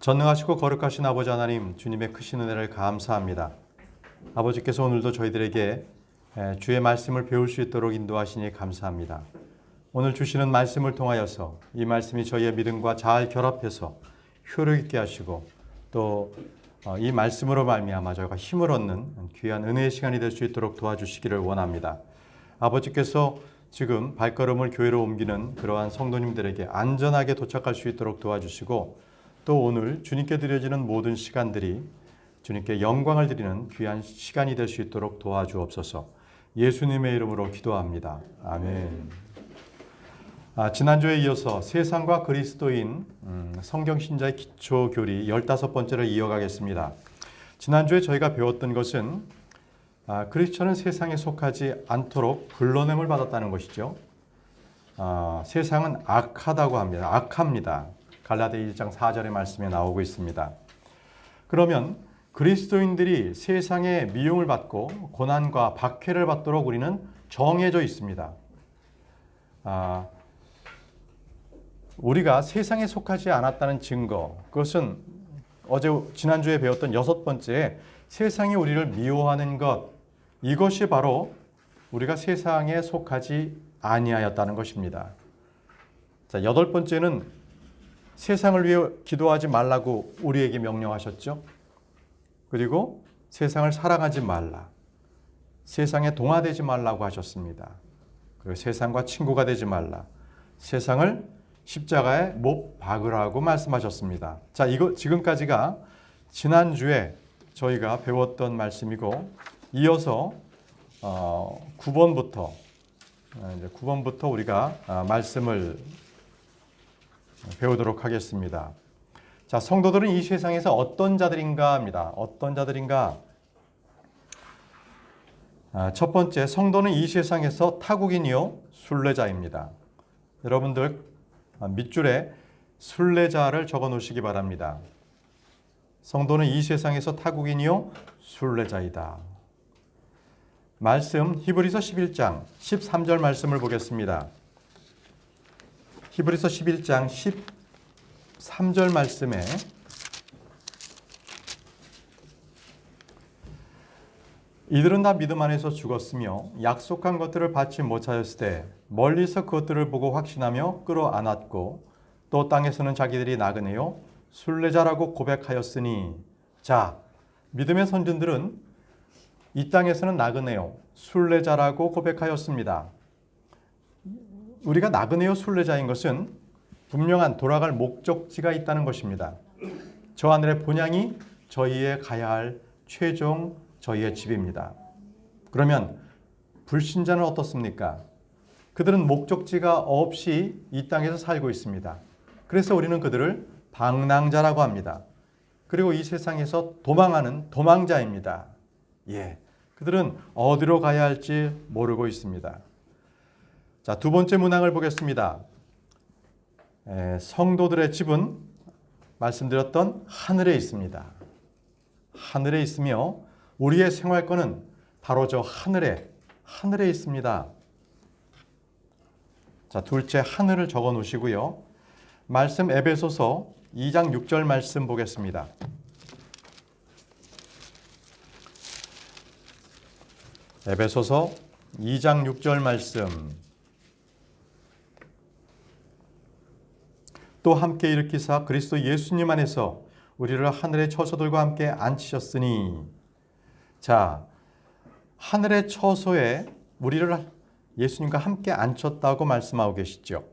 전능하시고 거룩하신 아버지 하나님, 주님의 크신 은혜를 감사합니다. 아버지께서 오늘도 저희들에게 주의 말씀을 배울 수 있도록 인도하시니 감사합니다. 오늘 주시는 말씀을 통하여서 이 말씀이 저희의 믿음과 잘 결합해서 효력 있게 하시고 또 이 말씀으로 말미암아 저희가 힘을 얻는 귀한 은혜의 시간이 될 수 있도록 도와주시기를 원합니다. 아버지께서 지금 발걸음을 교회로 옮기는 그러한 성도님들에게 안전하게 도착할 수 있도록 도와주시고 또 오늘 주님께 드려지는 모든 시간들이 주님께 영광을 드리는 귀한 시간이 될 수 있도록 도와주옵소서. 예수님의 이름으로 기도합니다. 아멘. 지난주에 이어서 세상과 그리스도인 성경신자의 기초교리 15번째를 이어가겠습니다. 지난주에 저희가 배웠던 것은 크리스천은 세상에 속하지 않도록 불러냄을 받았다는 것이죠. 세상은 악하다고 합니다. 악합니다. 갈라디아 1장 4절의 말씀에 나오고 있습니다. 그러면 그리스도인들이 세상에 미움을 받고 고난과 박해를 받도록 우리는 정해져 있습니다. 우리가 세상에 속하지 않았다는 증거, 그것은 지난주에 배웠던 6번째 세상이 우리를 미워하는 것, 이것이 바로 우리가 세상에 속하지 아니하였다는 것입니다. 자, 8번째는 세상을 위해 기도하지 말라고 우리에게 명령하셨죠. 그리고 세상을 사랑하지 말라, 세상에 동화되지 말라고 하셨습니다. 그리고 세상과 친구가 되지 말라, 세상을 십자가에 못 박으라고 말씀하셨습니다. 자, 이거 지금까지가 지난주에 저희가 배웠던 말씀이고 이어서 9번부터 우리가 말씀을 배우도록 하겠습니다. 자, 성도들은 이 세상에서 어떤 자들인가 합니다. 어떤 자들인가? 첫 번째, 성도는 이 세상에서 타국인이요 순례자입니다. 여러분들 밑줄에 순례자를 적어 놓으시기 바랍니다. 성도는 이 세상에서 타국인이요 순례자이다. 말씀 히브리서 11장 13절 말씀을 보겠습니다. 히브리서 11장 13절 말씀에 이들은 다 믿음 안에서 죽었으며 약속한 것들을 받지 못하였을 때 멀리서 그것들을 보고 확신하며 끌어안았고 또 땅에서는 자기들이 나그네요 순례자라고 고백하였으니. 자, 믿음의 선진들은 이 땅에서는 나그네요 순례자라고 고백하였습니다. 우리가 나그네요 순례자인 것은 분명한 돌아갈 목적지가 있다는 것입니다. 저 하늘의 본향이 저희의 가야 할 최종 저희의 집입니다. 그러면 불신자는 어떻습니까? 그들은 목적지가 없이 이 땅에서 살고 있습니다. 그래서 우리는 그들을 방랑자라고 합니다. 그리고 이 세상에서 도망하는 도망자입니다. 그들은 어디로 가야 할지 모르고 있습니다. 자, 두 번째 문항을 보겠습니다. 성도들의 집은 말씀드렸던 하늘에 있습니다. 하늘에 있으며 우리의 생활권은 바로 저 하늘에 있습니다. 자, 둘째 하늘을 적어 놓으시고요. 말씀 에베소서 2장 6절 말씀 보겠습니다. 에베소서 2장 6절 말씀. 또 함께 일으키사 그리스도 예수님 안에서 우리를 하늘의 처소들과 함께 앉히셨으니. 자, 하늘의 처소에 우리를 예수님과 함께 앉혔다고 말씀하고 계시죠.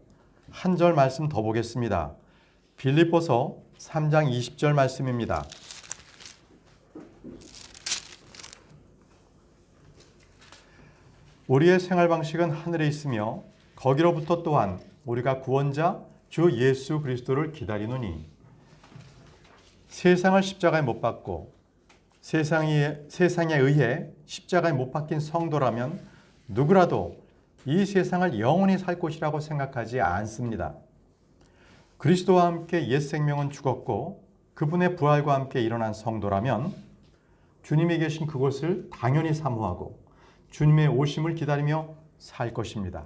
한 절 말씀 더 보겠습니다. 빌립보서 3장 20절 말씀입니다. 우리의 생활 방식은 하늘에 있으며 거기로부터 또한 우리가 구원자 주 예수 그리스도를 기다리노니. 세상을 십자가에 못 박고 세상에 의해 십자가에 못 박힌 성도라면 누구라도 이 세상을 영원히 살 것이라고 생각하지 않습니다. 그리스도와 함께 옛 생명은 죽었고 그분의 부활과 함께 일어난 성도라면 주님이 계신 그곳을 당연히 사모하고 주님의 오심을 기다리며 살 것입니다.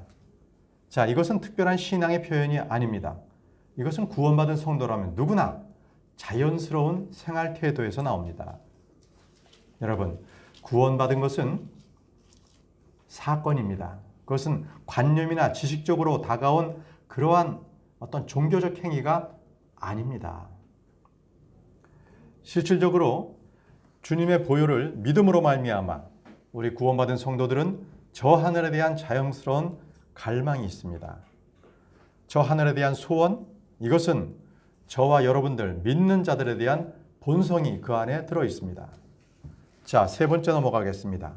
자, 이것은 특별한 신앙의 표현이 아닙니다. 이것은 구원받은 성도라면 누구나 자연스러운 생활 태도에서 나옵니다. 여러분, 구원받은 것은 사건입니다. 그것은 관념이나 지식적으로 다가온 그러한 어떤 종교적 행위가 아닙니다. 실질적으로 주님의 보혈을 믿음으로 말미암아 우리 구원받은 성도들은 저 하늘에 대한 자연스러운 갈망이 있습니다. 저 하늘에 대한 소원, 이것은 저와 여러분들 믿는 자들에 대한 본성이 그 안에 들어 있습니다. 자, 세 번째 넘어가겠습니다.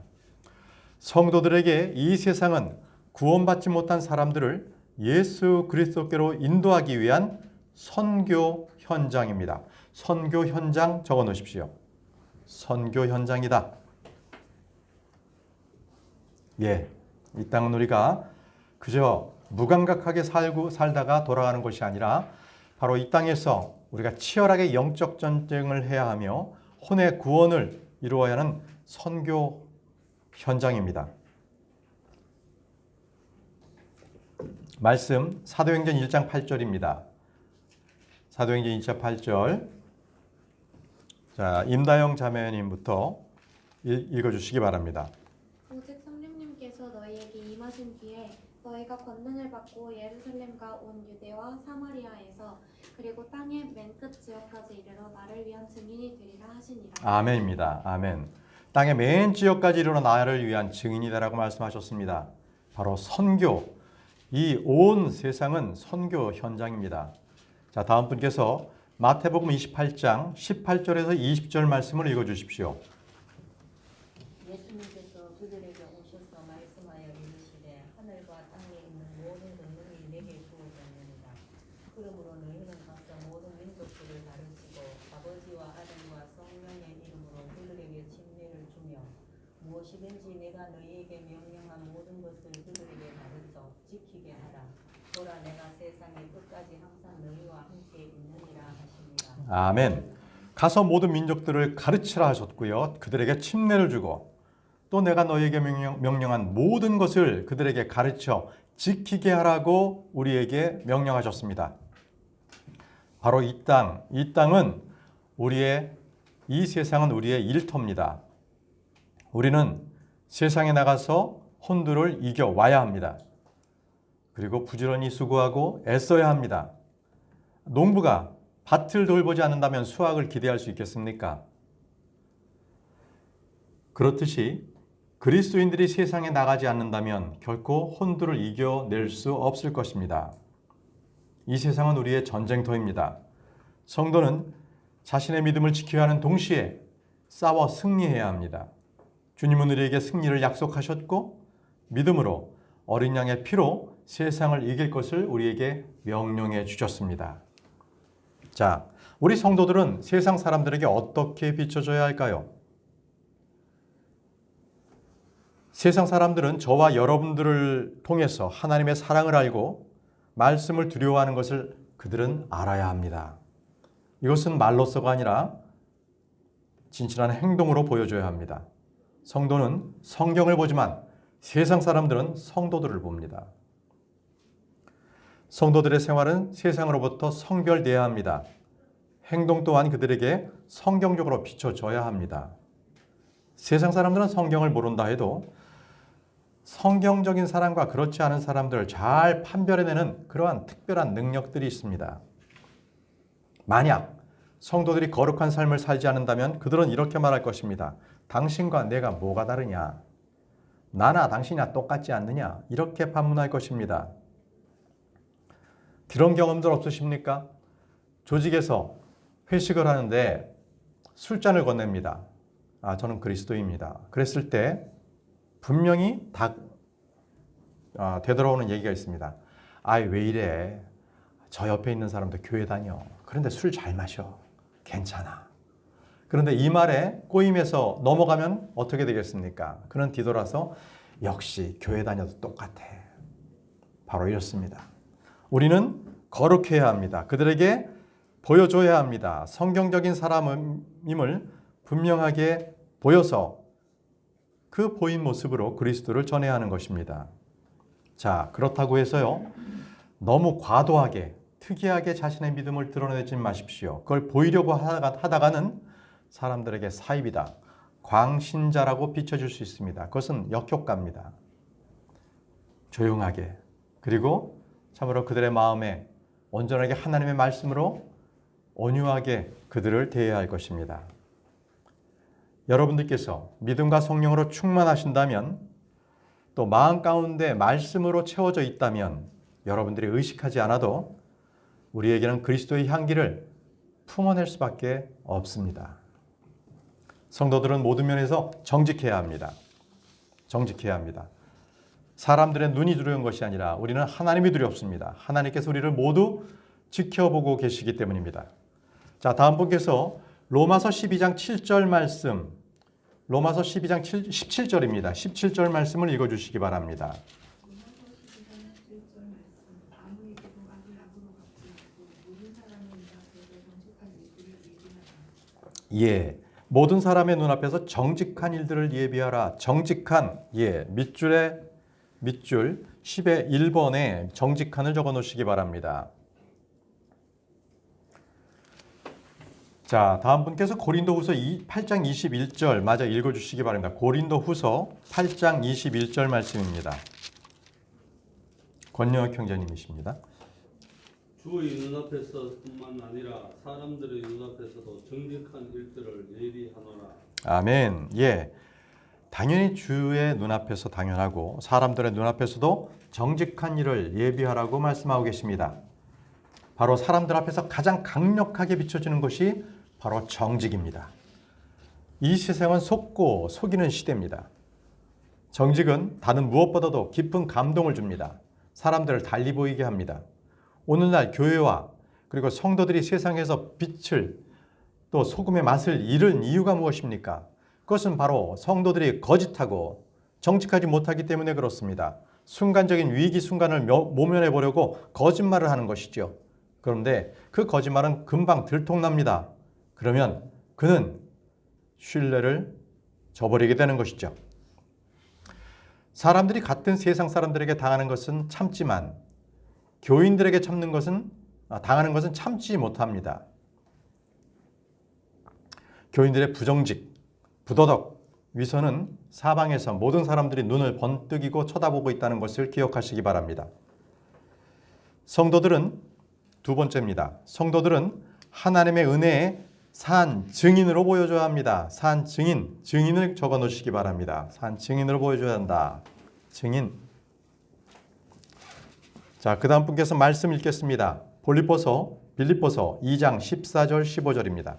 성도들에게 이 세상은 구원받지 못한 사람들을 예수 그리스도께로 인도하기 위한 선교 현장입니다. 선교 현장 적어 놓으십시오. 선교 현장이다. 예, 이 땅은 우리가 그저 무감각하게 살다가 돌아가는 것이 아니라 바로 이 땅에서 우리가 치열하게 영적 전쟁을 해야 하며 혼의 구원을 이루어야 하는 선교 현장입니다. 말씀 사도행전 1장 8절입니다. 사도행전 1장 8절. 자, 임다영 자매님부터 읽어주시기 바랍니다. 오직 성령님께서 너희에게 임하신 뒤에 너희가 권능을 받고 예루살렘과 온 유대와 사마리아에서 그리고 땅의 맨 끝 지역까지 이르러 나를 위한 증인이 되리라 하시니라. 아멘입니다. 아멘. 땅의 맨 지역까지 이르러 나를 위한 증인이 되라고 말씀하셨습니다. 바로 선교. 이 온 세상은 선교 현장입니다. 자, 다음 분께서 마태복음 28장 18절에서 20절 말씀을 읽어주십시오. 예수님께서 그들에게 오셔서 말씀하여 이르시되 하늘과 땅에 있는 모든 권능이 내게 주어졌느니라. 그러므로 너희는 각자 모든 민족들을 가르치고 아버지와 아들과 성령의 이름으로 그들에게 침례를 주며 무엇이든지 내가 너희에게 명령한 모든 것을 그들에게 가르쳐 지키게 하라. 보라, 내가 세상의 끝까지 항상 너희와 함께 있느니라 하십니다. 아멘. 가서 모든 민족들을 가르치라 하셨고요. 그들에게 침례를 주고 또 내가 너희에게 명령한 모든 것을 그들에게 가르쳐 지키게 하라고 우리에게 명령하셨습니다. 바로 이 땅은 이 세상은 우리의 일터입니다. 우리는 세상에 나가서 혼두를 이겨와야 합니다. 그리고 부지런히 수고하고 애써야 합니다. 농부가 밭을 돌보지 않는다면 수확을 기대할 수 있겠습니까? 그렇듯이 그리스도인들이 세상에 나가지 않는다면 결코 혼두를 이겨낼 수 없을 것입니다. 이 세상은 우리의 전쟁터입니다. 성도는 자신의 믿음을 지켜야 하는 동시에 싸워 승리해야 합니다. 주님은 우리에게 승리를 약속하셨고 믿음으로 어린 양의 피로 세상을 이길 것을 우리에게 명령해 주셨습니다. 자, 우리 성도들은 세상 사람들에게 어떻게 비춰져야 할까요? 세상 사람들은 저와 여러분들을 통해서 하나님의 사랑을 알고 말씀을 두려워하는 것을 그들은 알아야 합니다. 이것은 말로서가 아니라 진실한 행동으로 보여줘야 합니다. 성도는 성경을 보지만 세상 사람들은 성도들을 봅니다. 성도들의 생활은 세상으로부터 성별돼야 합니다. 행동 또한 그들에게 성경적으로 비춰져야 합니다. 세상 사람들은 성경을 모른다 해도 성경적인 사람과 그렇지 않은 사람들을 잘 판별해내는 그러한 특별한 능력들이 있습니다. 만약 성도들이 거룩한 삶을 살지 않는다면 그들은 이렇게 말할 것입니다. 당신과 내가 뭐가 다르냐? 나나 당신이나 똑같지 않느냐? 이렇게 반문할 것입니다. 그런 경험들 없으십니까? 조직에서 회식을 하는데 술잔을 건넵니다. 저는 그리스도입니다. 그랬을 때 분명히 되돌아오는 얘기가 있습니다. 왜 이래? 저 옆에 있는 사람도 교회 다녀. 그런데 술 잘 마셔. 괜찮아. 그런데 이 말에 꼬임에서 넘어가면 어떻게 되겠습니까? 그는 뒤돌아서 역시 교회 다녀도 똑같아. 바로 이렇습니다. 우리는 거룩해야 합니다. 그들에게 보여줘야 합니다. 성경적인 사람임을 분명하게 보여서 그 보인 모습으로 그리스도를 전해야 하는 것입니다. 자, 그렇다고 해서요, 너무 과도하게 특이하게 자신의 믿음을 드러내지 마십시오. 그걸 보이려고 하다가는 사람들에게 사입이다, 광신자라고 비춰질 수 있습니다. 그것은 역효과입니다. 조용하게, 그리고 참으로 그들의 마음에 온전하게 하나님의 말씀으로 온유하게 그들을 대해야 할 것입니다. 여러분들께서 믿음과 성령으로 충만하신다면, 또 마음 가운데 말씀으로 채워져 있다면 여러분들이 의식하지 않아도 우리에게는 그리스도의 향기를 품어낼 수밖에 없습니다. 성도들은 모든 면에서 정직해야 합니다. 정직해야 합니다. 사람들의 눈이 두려운 것이 아니라 우리는 하나님이 두렵습니다. 하나님께서 우리를 모두 지켜보고 계시기 때문입니다. 자, 다음 분께서 로마서 12장 7절 말씀, 로마서 12장 17절입니다. 17절 말씀을 읽어주시기 바랍니다. 예, 모든 사람의 눈앞에서 정직한 일들을 예비하라. 정직한, 예, 밑줄 10의 1번에 정직한을 적어 놓으시기 바랍니다. 자, 다음 분께서 고린도후서 8장 21절 마저 읽어주시기 바랍니다. 고린도후서 8장 21절 말씀입니다. 권영혁 형제님이십니다. 주의 눈앞에서뿐만 아니라 사람들의 눈앞에서도 정직한 일들을 예비하노라. 아멘. 예, 당연히 주의 눈앞에서 당연하고 사람들의 눈앞에서도 정직한 일을 예비하라고 말씀하고 계십니다. 바로 사람들 앞에서 가장 강력하게 비춰지는 것이 바로 정직입니다. 이 세상은 속고 속이는 시대입니다. 정직은 다른 무엇보다도 깊은 감동을 줍니다. 사람들을 달리 보이게 합니다. 오늘날 교회와 그리고 성도들이 세상에서 빛을, 또 소금의 맛을 잃은 이유가 무엇입니까? 그것은 바로 성도들이 거짓하고 정직하지 못하기 때문에 그렇습니다. 순간적인 위기 순간을 모면해 보려고 거짓말을 하는 것이죠. 그런데 그 거짓말은 금방 들통납니다. 그러면 그는 신뢰를 저버리게 되는 것이죠. 사람들이 같은 세상 사람들에게 당하는 것은 참지만 교인들에게 당하는 것은 참지 못합니다. 교인들의 부정직, 부도덕, 위선은 사방에서 모든 사람들이 눈을 번뜩이고 쳐다보고 있다는 것을 기억하시기 바랍니다. 성도들은 두 번째입니다. 성도들은 하나님의 은혜의 산 증인으로 보여줘야 합니다. 산 증인, 증인을 적어 놓으시기 바랍니다. 산 증인으로 보여줘야 한다. 증인. 자, 그 다음 분께서 말씀 읽겠습니다. 빌립보서 2장 14절 15절입니다.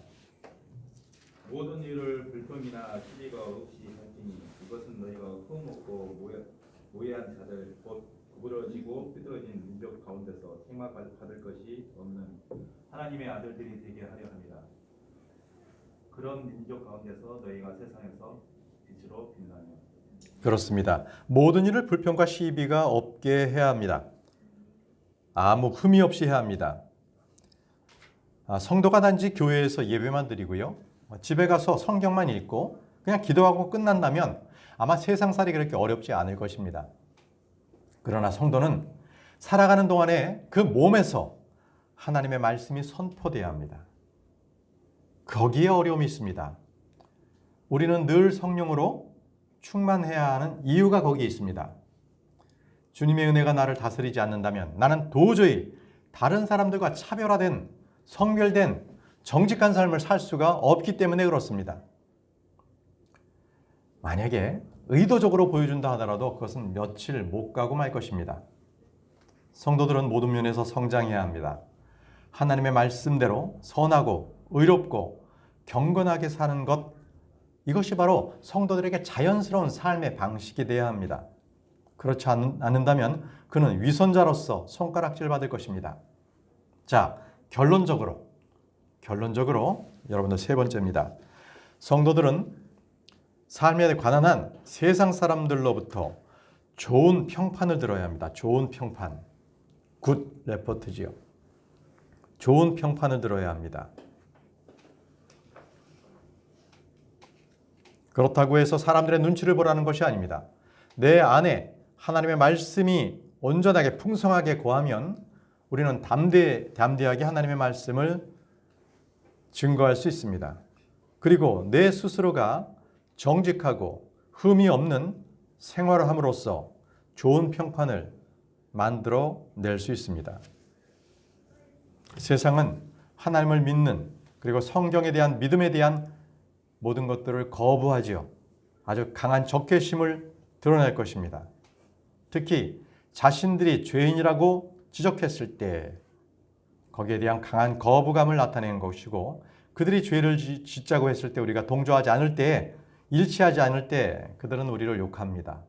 모든 일을 불평이나 시비가 없이 할지니 이것은 너희가 흠없고 모해한 자들 곧 구부러지고 삐뚤어진 민족 가운데서 생각받을 것이 없는 하나님의 아들들이 되게 하려 합니다. 그런 민족 가운데서 너희가 세상에서 빛으로 빛나며. 그렇습니다. 모든 일을 불평과 시비가 없게 해야 합니다. 아무 흠이 없이 해야 합니다. 성도가 단지 교회에서 예배만 드리고요, 집에 가서 성경만 읽고 그냥 기도하고 끝난다면 아마 세상살이 그렇게 어렵지 않을 것입니다. 그러나 성도는 살아가는 동안에 그 몸에서 하나님의 말씀이 선포되어야 합니다. 거기에 어려움이 있습니다. 우리는 늘 성령으로 충만해야 하는 이유가 거기에 있습니다. 주님의 은혜가 나를 다스리지 않는다면 나는 도저히 다른 사람들과 차별화된, 성별된, 정직한 삶을 살 수가 없기 때문에 그렇습니다. 만약에 의도적으로 보여준다 하더라도 그것은 며칠 못 가고 말 것입니다. 성도들은 모든 면에서 성장해야 합니다. 하나님의 말씀대로 선하고 의롭고 경건하게 사는 것, 이것이 바로 성도들에게 자연스러운 삶의 방식이 되어야 합니다. 그렇지 않는다면 그는 위선자로서 손가락질 받을 것입니다. 자, 결론적으로 여러분들 세 번째입니다. 성도들은 삶에 관한 한 세상 사람들로부터 좋은 평판을 들어야 합니다. 좋은 평판, 굿 레포트지요. 좋은 평판을 들어야 합니다. 그렇다고 해서 사람들의 눈치를 보라는 것이 아닙니다. 내 안에 하나님의 말씀이 온전하게 풍성하게 거하면 우리는 담대하게 하나님의 말씀을 증거할 수 있습니다. 그리고 내 스스로가 정직하고 흠이 없는 생활을 함으로써 좋은 평판을 만들어 낼 수 있습니다. 세상은 하나님을 믿는 그리고 성경에 대한 믿음에 대한 모든 것들을 거부하지요. 아주 강한 적개심을 드러낼 것입니다. 특히 자신들이 죄인이라고 지적했을 때 거기에 대한 강한 거부감을 나타내는 것이고, 그들이 죄를 짓자고 했을 때 우리가 동조하지 않을 때, 일치하지 않을 때 그들은 우리를 욕합니다.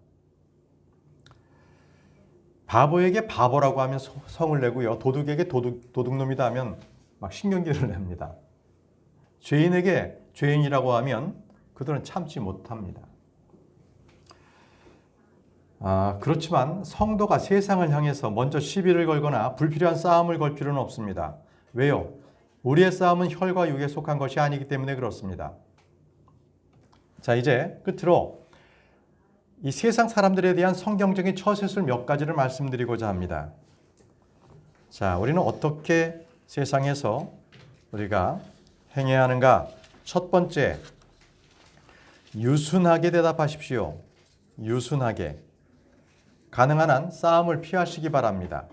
바보에게 바보라고 하면 성을 내고요. 도둑에게 도둑놈이다 하면 막 신경질을 냅니다. 죄인에게 죄인이라고 하면 그들은 참지 못합니다. 그렇지만 성도가 세상을 향해서 먼저 시비를 걸거나 불필요한 싸움을 걸 필요는 없습니다. 왜요? 우리의 싸움은 혈과 육에 속한 것이 아니기 때문에 그렇습니다. 자, 이제 끝으로 이 세상 사람들에 대한 성경적인 처세술 몇 가지를 말씀드리고자 합니다. 자, 우리는 어떻게 세상에서 우리가 행해야 하는가? 첫 번째, 유순하게 대답하십시오. 유순하게. 가능한 한 싸움을 피하시기 바랍니다.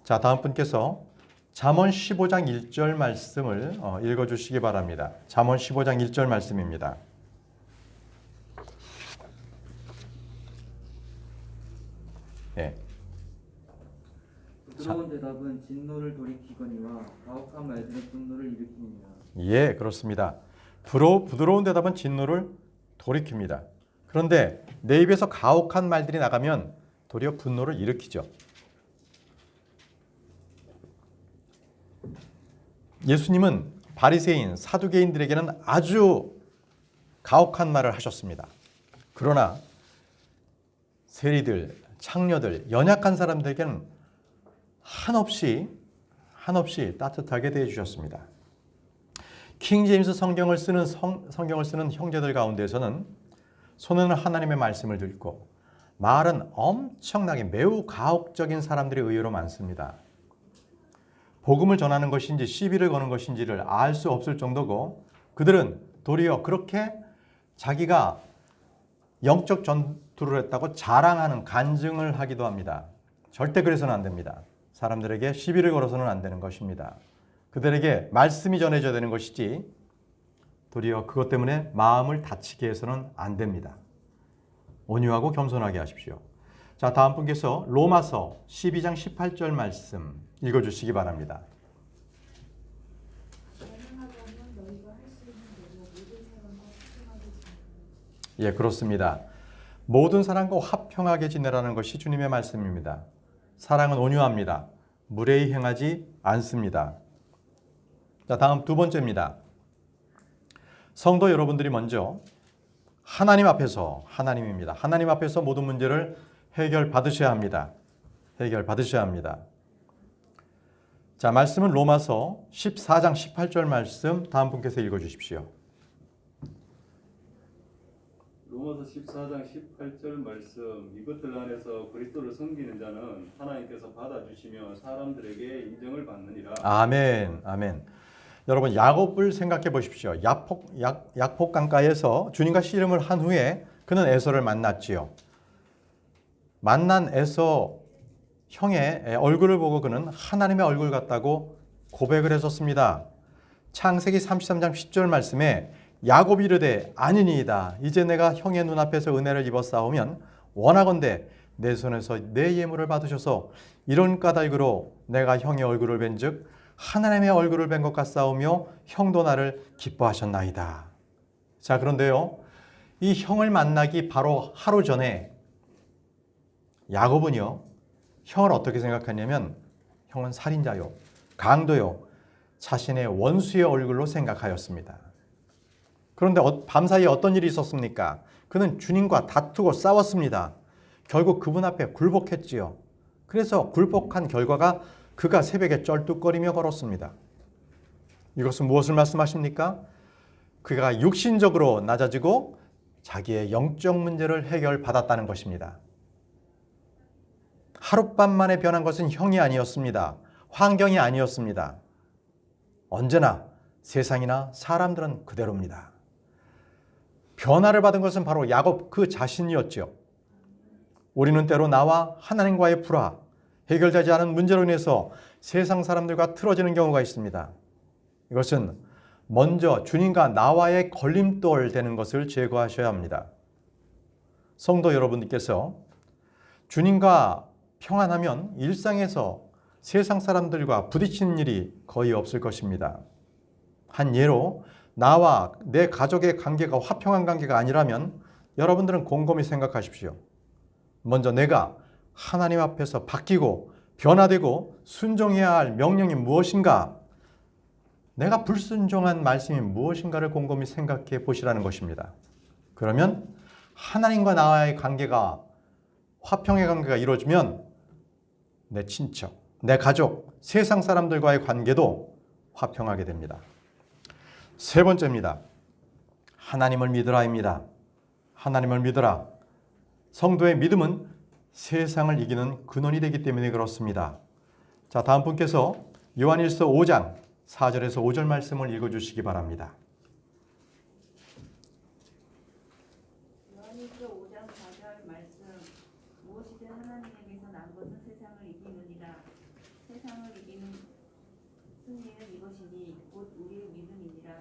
자, 다음 분께서 잠언 15장 1절 말씀을 읽어주시기 바랍니다. 잠언 15장 1절 말씀입니다. 네. 부드러운 대답은 진노를 돌이키거니와 가혹한 말들은 분노를 일으키느니라. 예, 그렇습니다. 부드러운 대답은 진노를 돌이킵니다. 그런데 내 입에서 가혹한 말들이 나가면 도리어 분노를 일으키죠. 예수님은 바리새인, 사두개인들에게는 아주 가혹한 말을 하셨습니다. 그러나 세리들, 창녀들, 연약한 사람들에게는 한없이 따뜻하게 대해주셨습니다. 킹 제임스 성경을 쓰는 형제들 가운데서는 손에는 하나님의 말씀을 들고 말은 엄청나게 매우 가혹적인 사람들이 의외로 많습니다. 복음을 전하는 것인지 시비를 거는 것인지를 알 수 없을 정도고, 그들은 도리어 그렇게 자기가 영적 전투를 했다고 자랑하는 간증을 하기도 합니다. 절대 그래서는 안 됩니다. 사람들에게 시비를 걸어서는 안 되는 것입니다. 그들에게 말씀이 전해져야 되는 것이지 도리어 그것 때문에 마음을 다치게 해서는 안 됩니다. 온유하고 겸손하게 하십시오. 자, 다음 분께서 로마서 12장 18절 말씀 읽어주시기 바랍니다. 예, 그렇습니다. 모든 사람과 화평하게 지내라는 것이 주님의 말씀입니다. 사랑은 온유합니다. 무례히 행하지 않습니다. 자, 다음 두 번째입니다. 성도 여러분들이 먼저 하나님입니다. 하나님 앞에서 모든 문제를 해결받으셔야 합니다. 자, 말씀은 로마서 14장 18절 말씀 다음 분께서 읽어주십시오. 로마서 14장 18절 말씀, 이것들 안에서 그리스도를 섬기는 자는 하나님께서 받아주시며 사람들에게 인정을 받느니라. 아멘. 여러분, 야곱을 생각해 보십시오. 약폭 강가에서 주님과 씨름을 한 후에 그는 에서를 만났지요. 만난 에서 형의 얼굴을 보고 그는 하나님의 얼굴 같다고 고백을 했었습니다. 창세기 33장 10절 말씀에 야곱이 이르되 아니니이다. 이제 내가 형의 눈앞에서 은혜를 입어 싸우면 원하건대 내 손에서 내 예물을 받으셔서 이런 까닭으로 내가 형의 얼굴을 뵌즉 하나님의 얼굴을 뵌 것 같사오며 형도 나를 기뻐하셨나이다. 자, 그런데요, 이 형을 만나기 바로 하루 전에 야곱은요, 형을 어떻게 생각했냐면 형은 살인자요, 강도요, 자신의 원수의 얼굴로 생각하였습니다. 그런데 밤사이에 어떤 일이 있었습니까? 그는 주님과 다투고 싸웠습니다. 결국 그분 앞에 굴복했지요. 그래서 굴복한 결과가 그가 새벽에 쩔뚝거리며 걸었습니다. 이것은 무엇을 말씀하십니까? 그가 육신적으로 낮아지고 자기의 영적 문제를 해결받았다는 것입니다. 하룻밤 만에 변한 것은 형이 아니었습니다. 환경이 아니었습니다. 언제나 세상이나 사람들은 그대로입니다. 변화를 받은 것은 바로 야곱 그 자신이었죠. 우리는 때로 나와 하나님과의 불화, 해결되지 않은 문제로 인해서 세상 사람들과 틀어지는 경우가 있습니다. 이것은 먼저 주님과 나와의 걸림돌 되는 것을 제거하셔야 합니다. 성도 여러분들께서 주님과 평안하면 일상에서 세상 사람들과 부딪히는 일이 거의 없을 것입니다. 한 예로 나와 내 가족의 관계가 화평한 관계가 아니라면 여러분들은 곰곰이 생각하십시오. 먼저 내가 하나님 앞에서 바뀌고 변화되고 순종해야 할 명령이 무엇인가? 내가 불순종한 말씀이 무엇인가를 곰곰이 생각해 보시라는 것입니다. 그러면 하나님과 나와의 관계가 화평의 관계가 이루어지면 내 친척, 내 가족, 세상 사람들과의 관계도 화평하게 됩니다. 세 번째입니다. 하나님을 믿으라입니다. 하나님을 믿으라. 성도의 믿음은 세상을 이기는 근원이 되기 때문에 그렇습니다. 자, 다음 분께서 요한일서 5장 4절에서 5절 말씀을 읽어주시기 바랍니다. 요한일서 5장 4절 말씀. 무엇이든 하나님에게서 난 것은 세상을 이기느니라. 세상을 이기는 승리는 이것이니 곧 우리의 믿음이니라.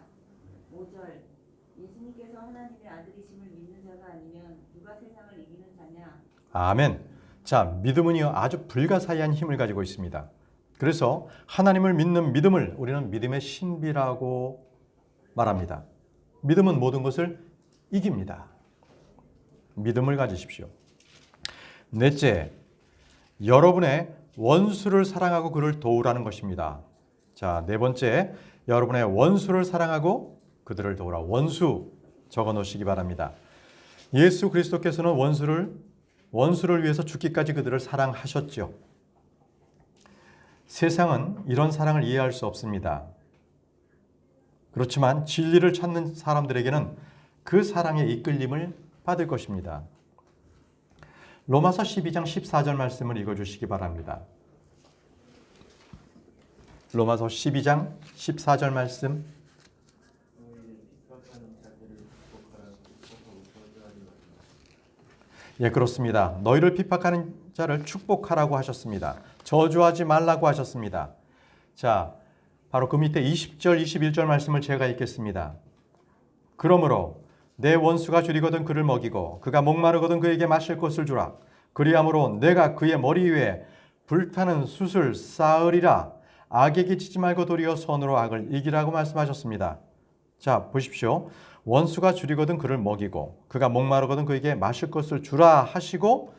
5절. 예수님께서 하나님의 아들이심을 믿는 자가 아니면 누가 세상을 이기는 자냐? 아멘. 자, 믿음은요 아주 불가사의한 힘을 가지고 있습니다. 그래서 하나님을 믿는 믿음을 우리는 믿음의 신비라고 말합니다. 믿음은 모든 것을 이깁니다. 믿음을 가지십시오. 넷째, 여러분의 원수를 사랑하고 그를 도우라는 것입니다. 자, 네 번째, 여러분의 원수를 사랑하고 그들을 도우라. 원수 적어 놓으시기 바랍니다. 예수 그리스도께서는 원수를 위해서 죽기까지 그들을 사랑하셨죠. 세상은 이런 사랑을 이해할 수 없습니다. 그렇지만 진리를 찾는 사람들에게는 그 사랑의 이끌림을 받을 것입니다. 로마서 12장 14절 말씀을 읽어주시기 바랍니다. 로마서 12장 14절 말씀. 예, 그렇습니다. 너희를 핍박하는 자를 축복하라고 하셨습니다. 저주하지 말라고 하셨습니다. 자, 바로 그 밑에 20절, 21절 말씀을 제가 읽겠습니다. 그러므로 내 원수가 줄이거든 그를 먹이고 그가 목마르거든 그에게 마실 것을 주라. 그리함으로 내가 그의 머리 위에 불타는 숯을 쌓으리라. 악에게 지지 말고 도리어 선으로 악을 이기라고 말씀하셨습니다. 자, 보십시오. 원수가 줄이거든 그를 먹이고 그가 목마르거든 그에게 마실 것을 주라 하시고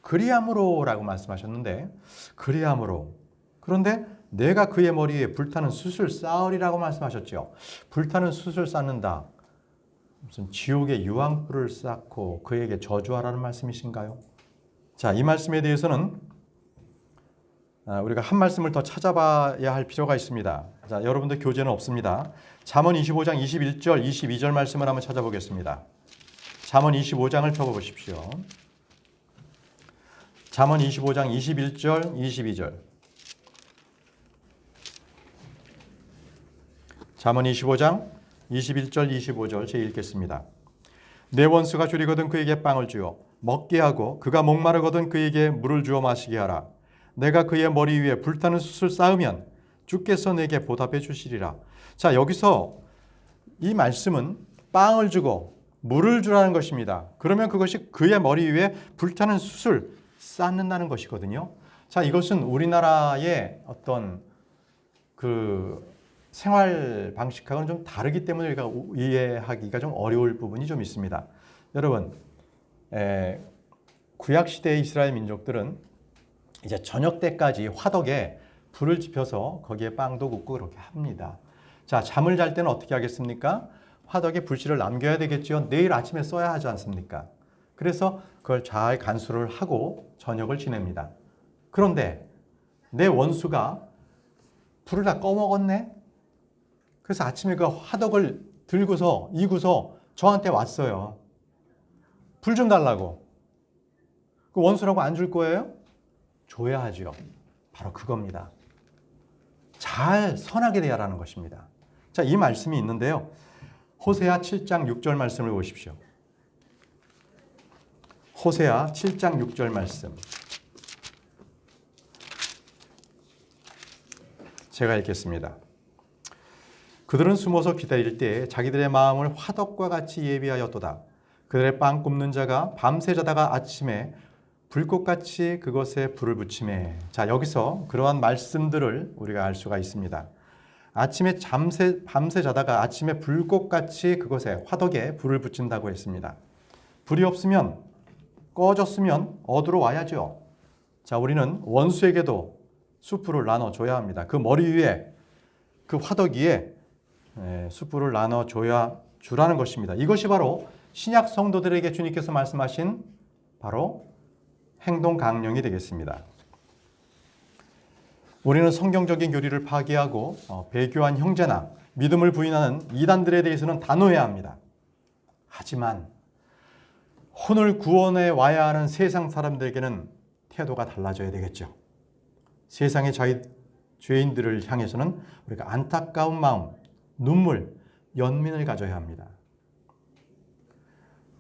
그리함으로 라고 말씀하셨는데 그리함으로, 그런데 내가 그의 머리에 불타는 숯을 쌓으리라고 말씀하셨죠. 불타는 숯을 쌓는다. 무슨 지옥의 유황불을 쌓고 그에게 저주하라는 말씀이신가요? 자, 이 말씀에 대해서는 우리가 한 말씀을 더 찾아봐야 할 필요가 있습니다. 자, 여러분들 교재는 없습니다. 잠언 25장 21절, 22절 말씀을 한번 찾아보겠습니다. 잠언 25장을 펴보십시오. 잠언 25장 21절, 22절. 잠언 25장 21절, 25절 제가 읽겠습니다. 내 원수가 줄이거든 그에게 빵을 주어 먹게 하고 그가 목마르거든 그에게 물을 주어 마시게 하라. 내가 그의 머리 위에 불타는 숯을 쌓으면 주께서 내게 보답해 주시리라. 자, 여기서 이 말씀은 빵을 주고 물을 주라는 것입니다. 그러면 그것이 그의 머리 위에 불타는 숯을 쌓는다는 것이거든요. 자, 이것은 우리나라의 어떤 그 생활 방식하고는 좀 다르기 때문에 우리가 이해하기가 좀 어려울 부분이 좀 있습니다. 여러분, 구약 시대의 이스라엘 민족들은 이제 저녁 때까지 화덕에 불을 지펴서 거기에 빵도 굽고 그렇게 합니다. 자, 잠을 잘 때는 어떻게 하겠습니까? 화덕에 불씨를 남겨야 되겠죠. 내일 아침에 써야 하지 않습니까? 그래서 그걸 잘 간수를 하고 저녁을 지냅니다. 그런데 내 원수가 불을 다 꺼먹었네? 그래서 아침에 그 화덕을 들고서 이고서 저한테 왔어요. 불 좀 달라고. 그 원수라고 안 줄 거예요? 줘야 하지요. 바로 그겁니다. 잘 선하게 대하라는 것입니다. 자, 이 말씀이 있는데요. 호세아 7장 6절 말씀을 보십시오. 호세아 7장 6절 말씀. 제가 읽겠습니다. 그들은 숨어서 기다릴 때 자기들의 마음을 화덕과 같이 예비하였도다. 그들의 빵 굽는 자가 밤새 자다가 아침에 불꽃같이 그것에 불을 붙이매. 자, 여기서 그러한 말씀들을 우리가 알 수가 있습니다. 아침에 밤새 자다가 아침에 불꽃같이 그것에 화덕에 불을 붙인다고 했습니다. 불이 없으면 꺼졌으면 얻으러 와야죠. 자, 우리는 원수에게도 숯불을 나눠줘야 합니다. 그 머리 위에 그 화덕 위에 숯불을 나눠줘야 주라는 것입니다. 이것이 바로 신약 성도들에게 주님께서 말씀하신 바로 행동 강령이 되겠습니다. 우리는 성경적인 교리를 파기하고 배교한 형제나 믿음을 부인하는 이단들에 대해서는 단호해야 합니다. 하지만 오늘 구원에 와야 하는 세상 사람들에게는 태도가 달라져야 되겠죠. 세상의 죄인들을 향해서는 우리가 안타까운 마음, 눈물, 연민을 가져야 합니다.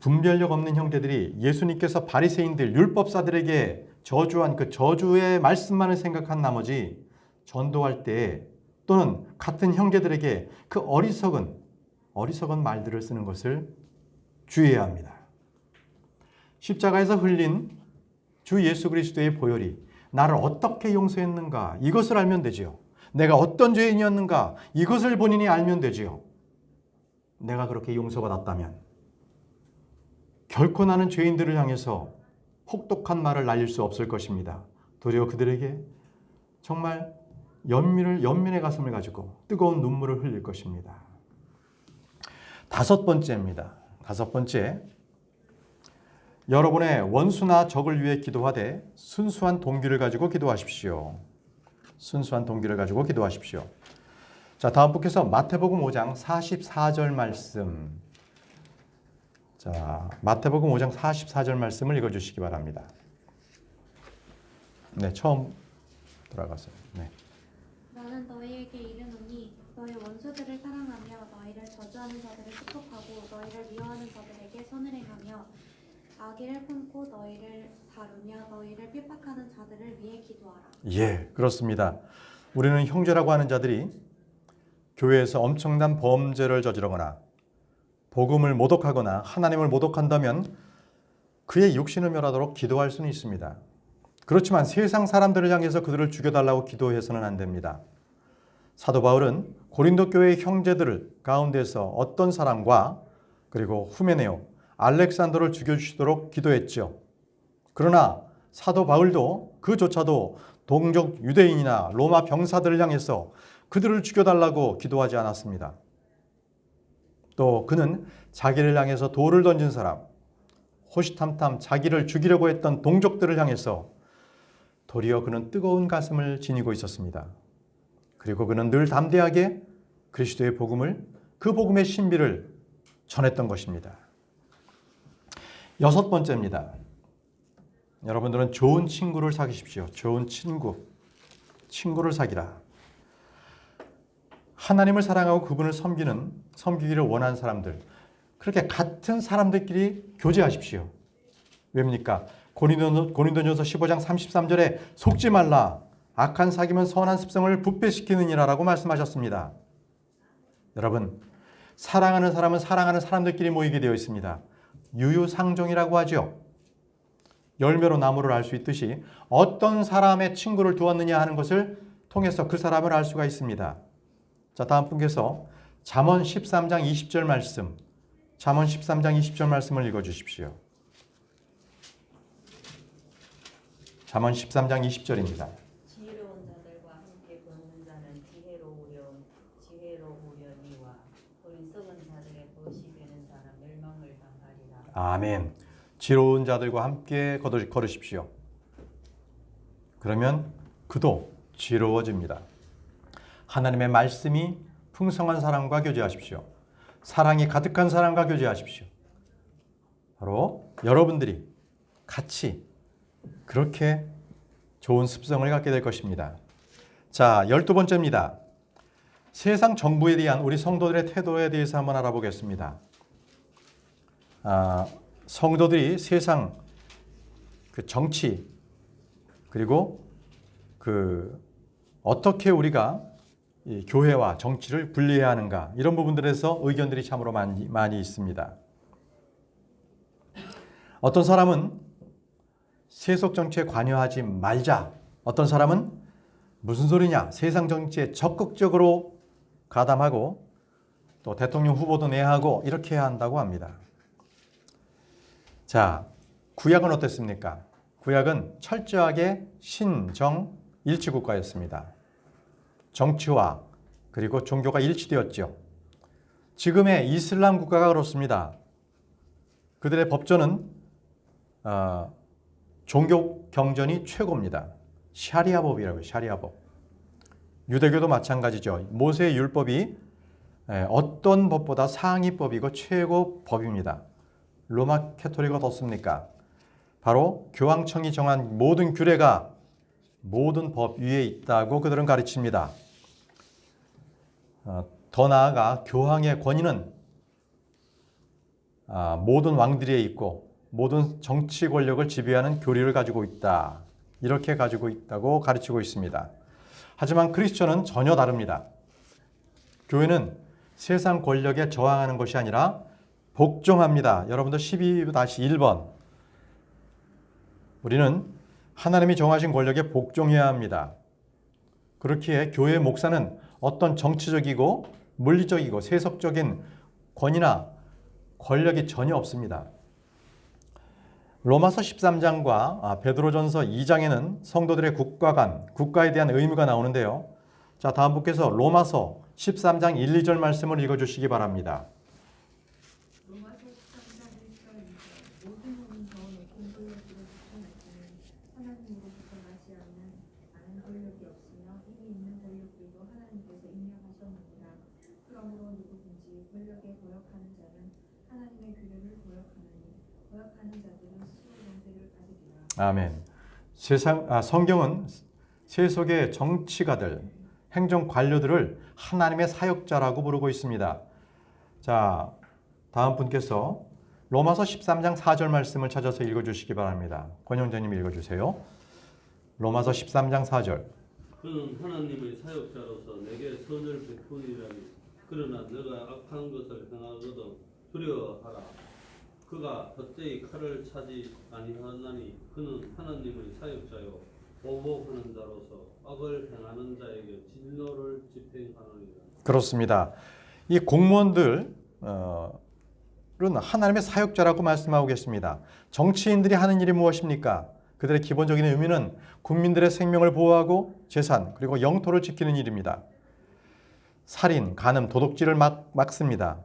분별력 없는 형제들이 예수님께서 바리새인들, 율법사들에게 저주한 그 저주의 말씀만을 생각한 나머지 전도할 때 또는 같은 형제들에게 그 어리석은 말들을 쓰는 것을 주의해야 합니다. 십자가에서 흘린 주 예수 그리스도의 보혈이 나를 어떻게 용서했는가 이것을 알면 되지요. 내가 어떤 죄인이었는가 이것을 본인이 알면 되지요. 내가 그렇게 용서받았다면 결코 나는 죄인들을 향해서 혹독한 말을 날릴 수 없을 것입니다. 도리어 그들에게 정말 연민의 가슴을 가지고 뜨거운 눈물을 흘릴 것입니다. 다섯 번째입니다. 다섯 번째, 여러분의 원수나 적을 위해 기도하되 순수한 동기를 가지고 기도하십시오. 순수한 동기를 가지고 기도하십시오. 자, 다음 분께서 마태복음 5장 44절 말씀. 자, 마태복음 5장 44절 말씀을 읽어주시기 바랍니다. 네, 처음 돌아가세요. 네. 나는 너희에게 이르노니 너희 원수들을 사랑하며 너희를 저주하는 자들을 축복하고 너희를 미워하는 자들에게 선을 행하며 악의를 품고 너희를 다루며 너희를 핍박하는 자들을 위해 기도하라. 예, 그렇습니다. 우리는 형제라고 하는 자들이 교회에서 엄청난 범죄를 저지르거나 복음을 모독하거나 하나님을 모독한다면 그의 육신을 멸하도록 기도할 수는 있습니다. 그렇지만 세상 사람들을 향해서 그들을 죽여달라고 기도해서는 안 됩니다. 사도 바울은 고린도 교회의 형제들 가운데서 어떤 사람과 그리고 후메네오, 알렉산더를 죽여주시도록 기도했죠. 그러나 사도 바울도 그조차도 동족 유대인이나 로마 병사들을 향해서 그들을 죽여달라고 기도하지 않았습니다. 또 그는 자기를 향해서 돌을 던진 사람, 호시탐탐 자기를 죽이려고 했던 동족들을 향해서 도리어 그는 뜨거운 가슴을 지니고 있었습니다. 그리고 그는 늘 담대하게 그리스도의 복음을, 그 복음의 신비를 전했던 것입니다. 여섯 번째입니다. 여러분들은 좋은 친구를 사귀십시오. 좋은 친구를 사귀라. 하나님을 사랑하고 그분을 섬기기를 원하는 사람들, 그렇게 같은 사람들끼리 교제하십시오. 왜입니까? 고린도전서 15장 33절에 속지 말라. 악한 사귐은 선한 습성을 부패시키느니라 라고 말씀하셨습니다. 여러분, 사랑하는 사람은 사랑하는 사람들끼리 모이게 되어 있습니다. 유유상종이라고 하죠. 열매로 나무를 알 수 있듯이 어떤 사람의 친구를 두었느냐 하는 것을 통해서 그 사람을 알 수가 있습니다. 자, 다음 분께서 잠언 13장 20절 말씀, 잠언 13장 20절 말씀을 읽어주십시오. 잠언 13장 20절입니다. 지혜로운 자들과 함께 걷는 자는 지혜로우려니와 어리석은 자들의 벗이 되는 자는 멸망을 당하리라. 아멘. 지혜로운 자들과 함께 걸으십시오. 그러면 그도 지혜로워집니다. 하나님의 말씀이 풍성한 사람과 교제하십시오. 사랑이 가득한 사람과 교제하십시오. 바로 여러분들이 같이 그렇게 좋은 습성을 갖게 될 것입니다. 자, 12번째입니다. 세상 정부에 대한 우리 성도들의 태도에 대해서 한번 알아보겠습니다. 성도들이 세상 그 정치 그리고 어떻게 우리가 이 교회와 정치를 분리해야 하는가 이런 부분들에서 의견들이 참으로 많이 있습니다. 어떤 사람은 세속 정치에 관여하지 말자. 어떤 사람은 무슨 소리냐. 세상 정치에 적극적으로 가담하고 또 대통령 후보도 내야 하고 이렇게 해야 한다고 합니다. 자, 구약은 어땠습니까? 구약은 철저하게 신정 일치국가였습니다. 정치와 그리고 종교가 일치되었죠. 지금의 이슬람 국가가 그렇습니다. 그들의 법전은 종교 경전이 최고입니다. 샤리아법이라고요. 샤리아법. 유대교도 마찬가지죠. 모세의 율법이 어떤 법보다 상위법이고 최고 법입니다. 로마 캐토릭은 어떻습니까? 바로 교황청이 정한 모든 규례가 모든 법 위에 있다고 그들은 가르칩니다. 더 나아가 교황의 권위는 모든 왕들에 있고 모든 정치 권력을 지배하는 교리를 가지고 있다. 이렇게 가지고 있다고 가르치고 있습니다. 하지만 크리스천은 전혀 다릅니다. 교회는 세상 권력에 저항하는 것이 아니라 복종합니다. 여러분들 12-1번. 우리는 하나님이 정하신 권력에 복종해야 합니다. 그렇기에 교회의 목사는 어떤 정치적이고 물리적이고 세속적인 권위나 권력이 전혀 없습니다. 로마서 13장과 베드로전서 2장에는 성도들의 국가 간, 국가에 대한 의무가 나오는데요. 자, 다음 분께서 로마서 13장 1, 2절 말씀을 읽어주시기 바랍니다. 로마서 13장 1절 2절 모든 몸은 더는 공권력으로 붙어났으니 하나님으로부터 나지 않은 권력이 없으며 이미 있는 권력들도 하나님께서 임명하셨느니라. 그러므로 누구든지 권력에 거역하는 자는 하나님의 규례를 거역하느니 거역하는 자들은 스스로 정죄를 받으리라. 아멘. 성경은 세속의 정치가들, 행정 관료들을 하나님의 사역자라고 부르고 있습니다. 자, 다음 분께서 로마서 13장 4절 말씀을 찾아서 읽어주시기 바랍니다. 권영재님 읽어주세요. 로마서 13장 4절. 그는 하나님의 사역자로서 내게 선을 베푸니라니 그러나 내가 악한 것을 행하거든 두려워하라. 그가 덧대의 칼을 차지 아니하나니 그는 하나님의 사역자요 보복하는 자로서 악을 행하는 자에게 진노를 집행하느니라. 그렇습니다. 이 공무원들은 하나님의 사역자라고 말씀하고 계십니다. 정치인들이 하는 일이 무엇입니까? 그들의 기본적인 의미는 국민들의 생명을 보호하고 재산 그리고 영토를 지키는 일입니다. 살인, 간음, 도둑질을 막습니다.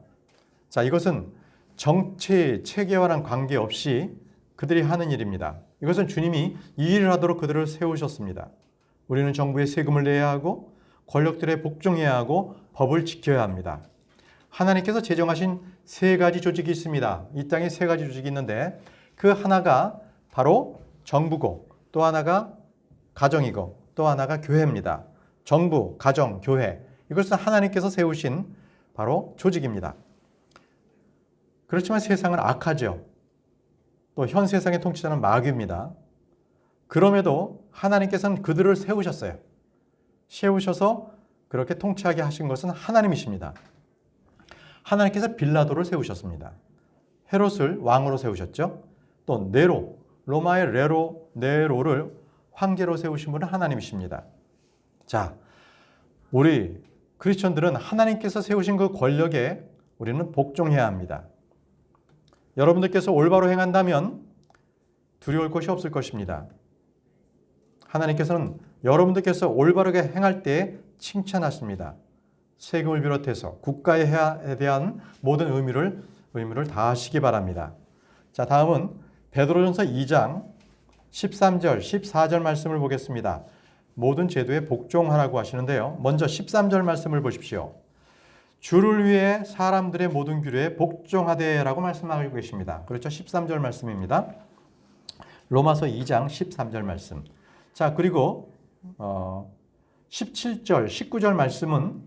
자, 이것은 정치 체계와는 관계없이 그들이 하는 일입니다. 이것은 주님이 이 일을 하도록 그들을 세우셨습니다. 우리는 정부에 세금을 내야 하고 권력들에 복종해야 하고 법을 지켜야 합니다. 하나님께서 제정하신 세 가지 조직이 있습니다. 이 땅에 세 가지 조직이 있는데 그 하나가 바로 정부고 또 하나가 가정이고 또 하나가 교회입니다. 정부, 가정, 교회 이것은 하나님께서 세우신 바로 조직입니다. 그렇지만 세상은 악하죠. 또 현 세상의 통치자는 마귀입니다. 그럼에도 하나님께서는 그들을 세우셨어요. 세우셔서 그렇게 통치하게 하신 것은 하나님이십니다. 하나님께서 빌라도를 세우셨습니다. 헤롯을 왕으로 세우셨죠. 또 네로, 로마의 네로를 황제로 세우신 분은 하나님이십니다. 자, 우리 크리스천들은 하나님께서 세우신 그 권력에 우리는 복종해야 합니다. 여러분들께서 올바로 행한다면 두려울 것이 없을 것입니다. 하나님께서는 여러분들께서 올바르게 행할 때 칭찬하십니다. 세금을 비롯해서 국가에 대한 모든 의무를 다하시기 바랍니다. 자, 다음은 베드로전서 2장 13절, 14절 말씀을 보겠습니다. 모든 제도에 복종하라고 하시는데요. 먼저 13절 말씀을 보십시오. 주를 위해 사람들의 모든 규례에 복종하되라고 말씀하고 계십니다. 그렇죠? 13절 말씀입니다. 로마서 2장 13절 말씀. 자, 그리고 17절, 19절 말씀은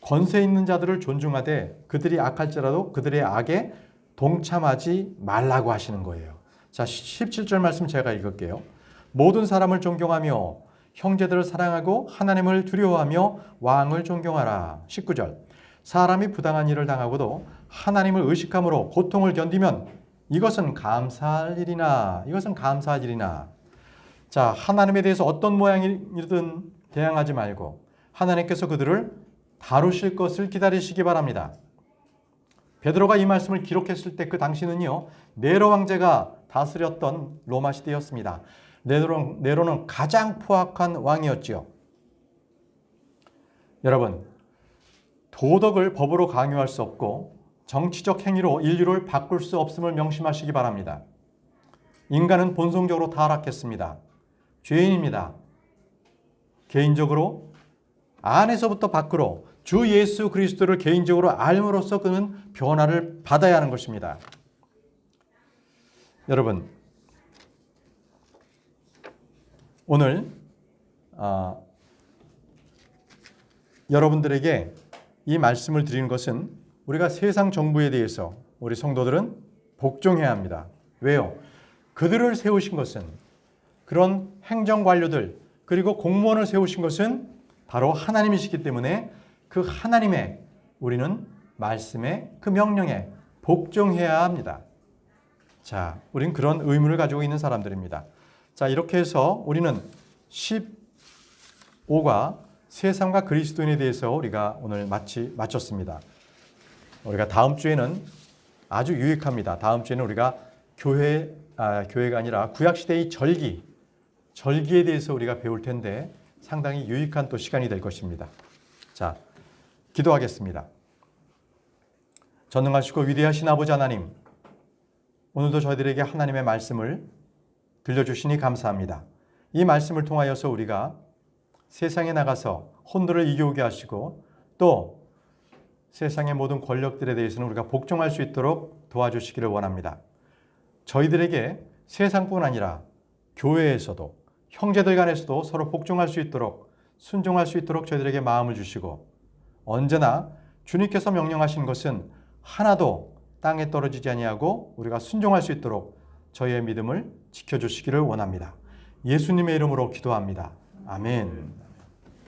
권세 있는 자들을 존중하되 그들이 악할지라도 그들의 악에 동참하지 말라고 하시는 거예요. 자, 17절 말씀 제가 읽을게요. 모든 사람을 존경하며 형제들을 사랑하고 하나님을 두려워하며 왕을 존경하라. 19절. 사람이 부당한 일을 당하고도 하나님을 의식함으로 고통을 견디면 이것은 감사할 일이나 자, 하나님에 대해서 어떤 모양이든 대항하지 말고 하나님께서 그들을 다루실 것을 기다리시기 바랍니다. 베드로가 이 말씀을 기록했을 때 그 당시는요, 네로 황제가 다스렸던 로마 시대였습니다. 네로는 가장 포악한 왕이었지요. 여러분, 도덕을 법으로 강요할 수 없고 정치적 행위로 인류를 바꿀 수 없음을 명심하시기 바랍니다. 인간은 본성적으로 타락했습니다. 죄인입니다. 개인적으로 안에서부터 밖으로 주 예수 그리스도를 개인적으로 알므로써 그는 변화를 받아야 하는 것입니다. 여러분, 오늘 여러분들에게 이 말씀을 드리는 것은 우리가 세상 정부에 대해서 우리 성도들은 복종해야 합니다. 왜요? 그들을 세우신 것은, 그런 행정관료들 그리고 공무원을 세우신 것은 바로 하나님이시기 때문에 그 하나님의, 우리는 말씀에, 그 명령에 복종해야 합니다. 자, 우리는 그런 의무를 가지고 있는 사람들입니다. 자, 이렇게 해서 우리는 15과 세상과 그리스도인에 대해서 우리가 오늘 마쳤습니다. 우리가 다음 주에는 아주 유익합니다. 다음 주에는 우리가 교회가 아니라 구약시대의 절기에 대해서 우리가 배울 텐데 상당히 유익한 또 시간이 될 것입니다. 자, 기도하겠습니다. 전능하시고 위대하신 아버지 하나님, 오늘도 저희들에게 하나님의 말씀을 들려주시니 감사합니다. 이 말씀을 통하여서 우리가 세상에 나가서 혼돈을 이겨오게 하시고 또 세상의 모든 권력들에 대해서는 우리가 복종할 수 있도록 도와주시기를 원합니다. 저희들에게 세상뿐 아니라 교회에서도 형제들 간에서도 서로 복종할 수 있도록, 순종할 수 있도록 저희들에게 마음을 주시고 언제나 주님께서 명령하신 것은 하나도 땅에 떨어지지 아니하고 우리가 순종할 수 있도록 저희의 믿음을 지켜주시기를 원합니다. 예수님의 이름으로 기도합니다. 아멘.